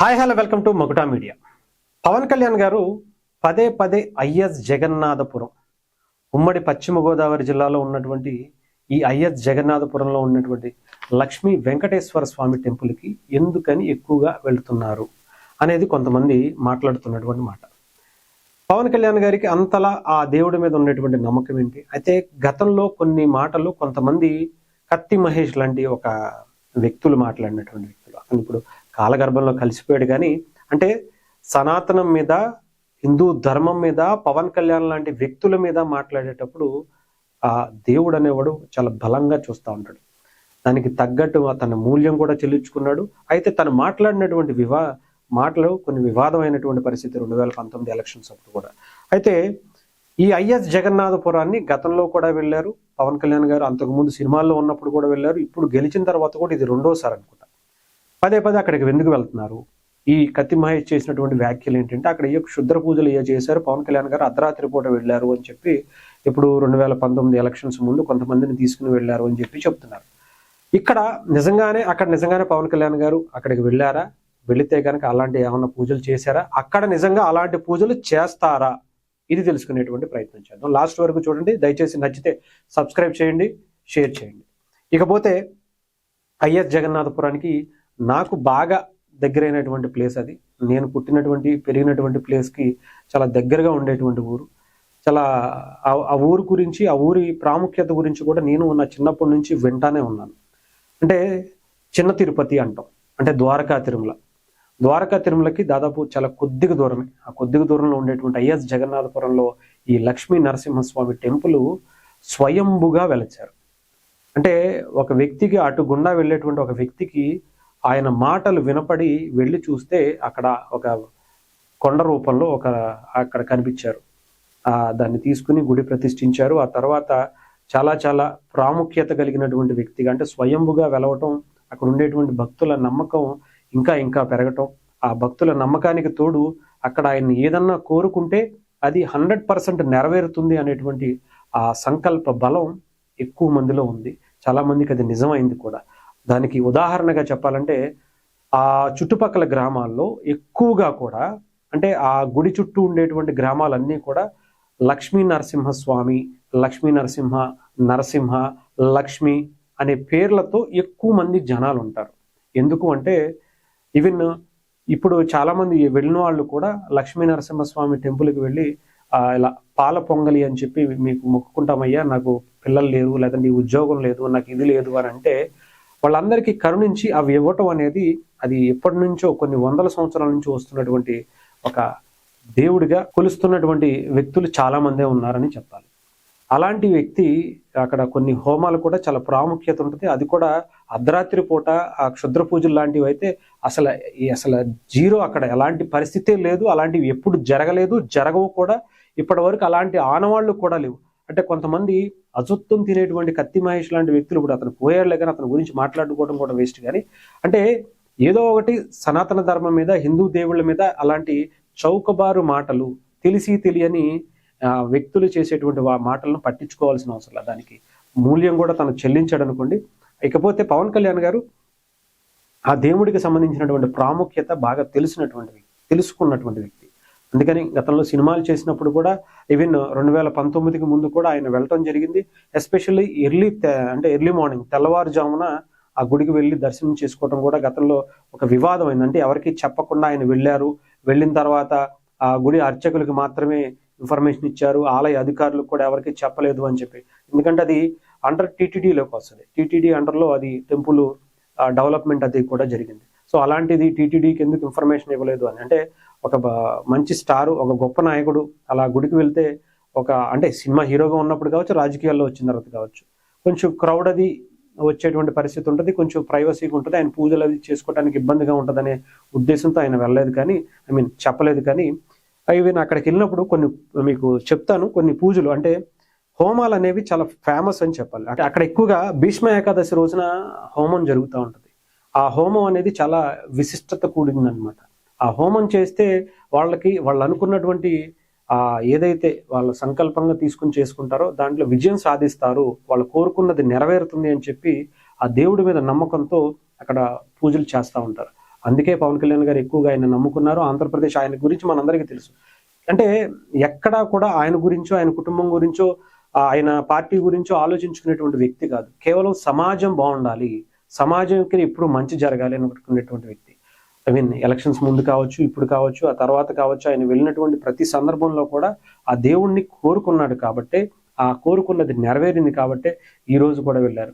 Hi hello welcome to Maguta media. Pawan Kalyan garu పదే పదే is Jagannathapuram, ఉమ్మడి పశ్చిమ గోదావరి జిల్లాలో ఉన్నటువంటి ఈ ఐఎస్ జగన్నాథపురంలో ఉన్నటువంటి లక్ష్మీ వెంకటేశ్వర స్వామి టెంపుల్కి ఎందుకని ఎక్కువగా వెళుతున్నారు అనేది కొంతమంది మాట్లాడుతున్నటువంటి మాట. పవన్ కళ్యాణ్ గారికి అంతలా ఆ దేవుడి మీద ఉన్నటువంటి నమ్మకం ఏంటి? అయితే గతంలో కొన్ని మాటలు కొంతమంది కత్తి మహేష్ లాంటి ఒక వ్యక్తులు మాట్లాడినటువంటి వ్యక్తులు అతను ఇప్పుడు కాలగర్భంలో కలిసిపోయాడు. కానీ అంటే సనాతనం మీద, హిందూ ధర్మం మీద, పవన్ కళ్యాణ్ లాంటి వ్యక్తుల మీద మాట్లాడేటప్పుడు ఆ దేవుడు అనేవాడు చాలా బలంగా చూస్తూ ఉంటాడు. దానికి తగ్గట్టు తన మూల్యం కూడా చెల్లించుకున్నాడు. అయితే తను మాట్లాడినటువంటి మాటలు కొన్ని వివాదమైనటువంటి పరిస్థితి 2019 ఎలక్షన్స్ అప్పుడు కూడా. అయితే ఈ ఐఎస్ జగన్నాథపురాన్ని గతంలో కూడా వెళ్ళారు పవన్ కళ్యాణ్ గారు. అంతకుముందు సినిమాల్లో ఉన్నప్పుడు కూడా వెళ్ళారు. ఇప్పుడు గెలిచిన తర్వాత కూడా ఇది రెండోసారి అనుకుంటా. పదే పదే అక్కడికి ఎందుకు వెళ్తున్నారు? ఈ కత్తి మహేష్ చేసినటువంటి వ్యాఖ్యలు ఏంటంటే అక్కడ ఏ క్షుద్ర పూజలు చేశారు, పవన్ కళ్యాణ్ గారు అర్ధరాత్రి పూట వెళ్ళారు అని చెప్పి ఇప్పుడు 2019 ఎలక్షన్స్ ముందు కొంతమందిని తీసుకుని వెళ్ళారు అని చెప్పి చెప్తున్నారు. ఇక్కడ నిజంగానే పవన్ కళ్యాణ్ గారు అక్కడికి వెళ్ళారా? వెళితే కనుక అలాంటి ఏమన్నా పూజలు చేశారా? అక్కడ నిజంగా అలాంటి పూజలు చేస్తారా? ఇది తెలుసుకునేటువంటి ప్రయత్నం చేద్దాం. లాస్ట్ వరకు చూడండి. దయచేసి నచ్చితే సబ్స్క్రైబ్ చేయండి, షేర్ చేయండి. ఇకపోతే ఐఎస్ జగన్నాథపురానికి నాకు బాగా దగ్గరైనటువంటి ప్లేస్ అది. నేను పుట్టినటువంటి పెరిగినటువంటి ప్లేస్కి చాలా దగ్గరగా ఉండేటువంటి ఊరు. చాలా ఆ ఊరు గురించి, ఆ ఊరి ప్రాముఖ్యత గురించి కూడా నేను నా చిన్నప్పటి నుంచి వింటానే ఉన్నాను. అంటే చిన్న తిరుపతి అంటాం, అంటే ద్వారకా తిరుమలకి దాదాపు చాలా కొద్దిగా దూరమే. ఆ కొద్దిగా దూరంలో ఉండేటువంటి ఐఎస్ జగన్నాథపురంలో ఈ లక్ష్మీ నరసింహస్వామి టెంపుల్ స్వయంభుగా వెలచారు. అంటే ఒక వ్యక్తికి అటు గుండా వెళ్ళేటువంటి ఒక వ్యక్తికి ఆయన మాటలు వినపడి వెళ్ళి చూస్తే అక్కడ ఒక కొండ రూపంలో అక్కడ కనిపించారు. దాన్ని తీసుకుని గుడి ప్రతిష్ఠించారు. ఆ తర్వాత చాలా చాలా ప్రాముఖ్యత కలిగినటువంటి వ్యక్తిగా, అంటే స్వయంభుగా వెలవటం, అక్కడ ఉండేటువంటి భక్తుల నమ్మకం ఇంకా పెరగటం, ఆ భక్తుల నమ్మకానికి తోడు అక్కడ ఆయన ఏదన్నా కోరుకుంటే అది 100% నెరవేరుతుంది అనేటువంటి ఆ సంకల్ప బలం ఎక్కువ మందిలో ఉంది. చాలా మందికి అది నిజమైంది కూడా. దానికి ఉదాహరణగా చెప్పాలంటే ఆ చుట్టుపక్కల గ్రామాల్లో ఎక్కువగా కూడా, అంటే ఆ గుడి చుట్టూ ఉండేటువంటి గ్రామాలన్నీ కూడా లక్ష్మీ నరసింహస్వామి, లక్ష్మీ నరసింహ, లక్ష్మి అనే పేర్లతో ఎక్కువ మంది జనాలు ఉంటారు. ఎందుకు అంటే ఈవెన్ ఇప్పుడు చాలా మంది వెళ్ళిన వాళ్ళు కూడా లక్ష్మీ నరసింహస్వామి టెంపుల్కి వెళ్ళి ఇలా పాల పొంగలి అని చెప్పి మీకు మొక్కుకుంటామయ్యా, నాకు పిల్లలు లేరు, లేదంటే ఉద్యోగం లేదు, నాకు ఇది లేదు అని అంటే వాళ్ళందరికీ కరుణించి అవి ఇవ్వటం అనేది అది ఎప్పటి నుంచో కొన్ని వందల సంవత్సరాల నుంచి వస్తున్నటువంటి ఒక దేవుడిగా కొలుస్తున్నటువంటి వ్యక్తులు చాలా మందే ఉన్నారని చెప్పాలి. అలాంటి వ్యక్తి అక్కడ కొన్ని హోమాలు కూడా చాలా ప్రాముఖ్యత ఉంటుంది. అది కూడా అర్ధరాత్రి పూట ఆ క్షుద్ర పూజలు లాంటివి అయితే అసలు జీరో, అక్కడ ఎలాంటి పరిస్థితే లేదు. అలాంటివి ఎప్పుడు జరగలేదు, జరగవు కూడా. ఇప్పటి వరకు అలాంటి ఆనవాళ్లు కూడా లేవు. అంటే కొంతమంది అజొత్తం తినేటువంటి కత్తి మహేష్ లాంటి వ్యక్తులు ఇప్పుడు అతను పోయాడులే కానీ అతని గురించి మాట్లాడుకోవడం కూడా వేస్ట్. కానీ అంటే ఏదో ఒకటి సనాతన ధర్మం మీద, హిందూ దేవుళ్ళ మీద అలాంటి చౌకబారు మాటలు, తెలియని వ్యక్తులు చేసేటువంటి మాటలను పట్టించుకోవాల్సిన అవసరం లేదు. దానికి మూల్యం కూడా తను చెల్లించాడు అనుకోండి. ఇకపోతే పవన్ కళ్యాణ్ గారు ఆ దేవుడికి సంబంధించినటువంటి ప్రాముఖ్యత బాగా తెలుసుకున్నటువంటి వ్యక్తి. అందుకని గతంలో సినిమాలు చేసినప్పుడు కూడా ఈవెన్ 2019కి ముందు కూడా ఆయన వెళ్ళటం జరిగింది. ఎస్పెషల్లీ ఎర్లీ మార్నింగ్, తెల్లవారుజామున ఆ గుడికి వెళ్ళి దర్శనం చేసుకోవడం కూడా గతంలో ఒక వివాదం అయింది. అంటే ఎవరికి చెప్పకుండా ఆయన వెళ్ళారు. వెళ్ళిన తర్వాత ఆ గుడి అర్చకులకు మాత్రమే ఇన్ఫర్మేషన్ ఇచ్చారు, ఆలయ అధికారులకు కూడా ఎవరికి చెప్పలేదు అని చెప్పి. ఎందుకంటే అది అండర్ టీటీడీలోకి వస్తుంది. టీటీడీ అండర్లో అది టెంపుల్ డెవలప్మెంట్ అది కూడా జరిగింది. సో అలాంటిది టీటీడీకి ఎందుకు ఇన్ఫర్మేషన్ ఇవ్వలేదు అని అంటే, ఒక మంచి స్టారు, ఒక గొప్ప నాయకుడు అలా గుడికి వెళ్తే అంటే సినిమా హీరోగా ఉన్నప్పుడు కావచ్చు, రాజకీయాల్లో వచ్చిన తర్వాత కావచ్చు, కొంచెం క్రౌడ్ అది వచ్చేటువంటి పరిస్థితి ఉంటుంది, కొంచెం ప్రైవసీగా ఉంటుంది, ఆయన పూజలు అది చేసుకోవడానికి ఇబ్బందిగా ఉంటుందనే ఉద్దేశంతో ఆయన వెళ్ళలేదు, కానీ చెప్పలేదు. కానీ ఈవెన్ అక్కడికి వెళ్ళినప్పుడు మీకు చెప్తాను, కొన్ని పూజలు అంటే హోమాలు అనేవి చాలా ఫేమస్ అని చెప్పాలి. అంటే అక్కడ ఎక్కువగా భీష్మ ఏకాదశి రోజున హోమం జరుగుతూ ఉంటుంది. ఆ హోమం అనేది చాలా విశిష్టత కూడిందనమాట. ఆ హోమం చేస్తే వాళ్ళు అనుకున్నటువంటి ఏదైతే వాళ్ళ సంకల్పంగా తీసుకుని చేసుకుంటారో దాంట్లో విజయం సాధిస్తారు, వాళ్ళు కోరుకున్నది నెరవేరుతుంది అని చెప్పి ఆ దేవుడి మీద నమ్మకంతో అక్కడ పూజలు చేస్తూ ఉంటారు. అందుకే పవన్ కళ్యాణ్ గారు ఎక్కువగా ఆయన నమ్ముకున్నారు. ఆంధ్రప్రదేశ్ ఆయన గురించి మనందరికీ తెలుసు. అంటే ఎక్కడా కూడా ఆయన గురించో, ఆయన కుటుంబం గురించో, ఆయన పార్టీ గురించో ఆలోచించుకునేటువంటి వ్యక్తి కాదు. కేవలం సమాజం బాగుండాలి, సమాజంకి ఎప్పుడు మంచి జరగాలి అని అనుకునేటువంటి వ్యక్తి. ఎలక్షన్స్ ముందు కావచ్చు, ఇప్పుడు కావచ్చు, ఆ తర్వాత కావచ్చు, ఆయన వెళ్ళినటువంటి ప్రతి సందర్భంలో కూడా ఆ దేవుణ్ణి కోరుకున్నాడు కాబట్టే, ఆ కోరుకున్నది నెరవేరింది కాబట్టే ఈ రోజు కూడా వెళ్ళారు.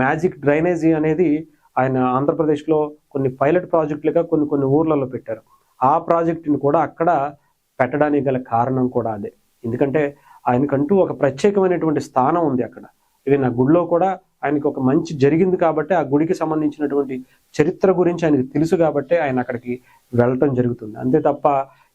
మ్యాజిక్ డ్రైనేజీ అనేది ఆయన ఆంధ్రప్రదేశ్లో కొన్ని పైలట్ ప్రాజెక్టులుగా కొన్ని ఊర్లలో పెట్టారు. ఆ ప్రాజెక్టుని కూడా అక్కడ పెట్టడానికి గల కారణం కూడా అదే. ఎందుకంటే ఆయనకంటూ ఒక ప్రత్యేకమైనటువంటి స్థానం ఉంది అక్కడ. ఆ గుడిలో కూడా ఆయనకి ఒక మంచి జరిగింది కాబట్టి, ఆ గుడికి సంబంధించినటువంటి చరిత్ర గురించి ఆయనకు తెలుసు కాబట్టి ఆయన అక్కడికి వెళ్ళటం జరుగుతుంది. అంతే తప్ప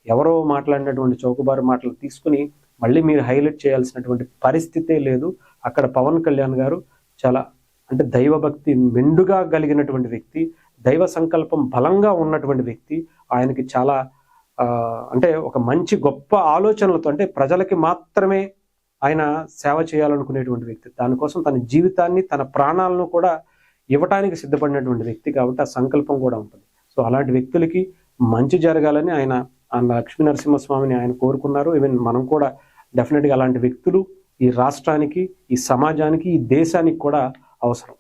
ఎవరో మాట్లాడినటువంటి చౌకబారు మాటలు తీసుకుని మళ్ళీ మీరు హైలైట్ చేయాల్సినటువంటి పరిస్థితే లేదు. అక్కడ పవన్ కళ్యాణ్ గారు చాలా అంటే దైవభక్తి మెండుగా కలిగినటువంటి వ్యక్తి, దైవ సంకల్పం బలంగా ఉన్నటువంటి వ్యక్తి. ఆయనకి చాలా అంటే ఒక మంచి గొప్ప ఆలోచనలతో, అంటే ప్రజలకి మాత్రమే ఆయన సేవ చేయాలనుకునేటువంటి వ్యక్తి. దానికోసం తన జీవితాన్ని, తన ప్రాణాలను కూడా ఇవ్వటానికి సిద్ధపడినటువంటి వ్యక్తి కాబట్టి ఆ సంకల్పం కూడా ఉంటుంది. సో అలాంటి వ్యక్తులకి మంచి జరగాలని ఆయన లక్ష్మీ నరసింహస్వామిని ఆయన కోరుకున్నారు. మనం కూడా డెఫినెట్గా అలాంటి వ్యక్తులు ఈ రాష్ట్రానికి, ఈ సమాజానికి, ఈ దేశానికి కూడా అవసరం.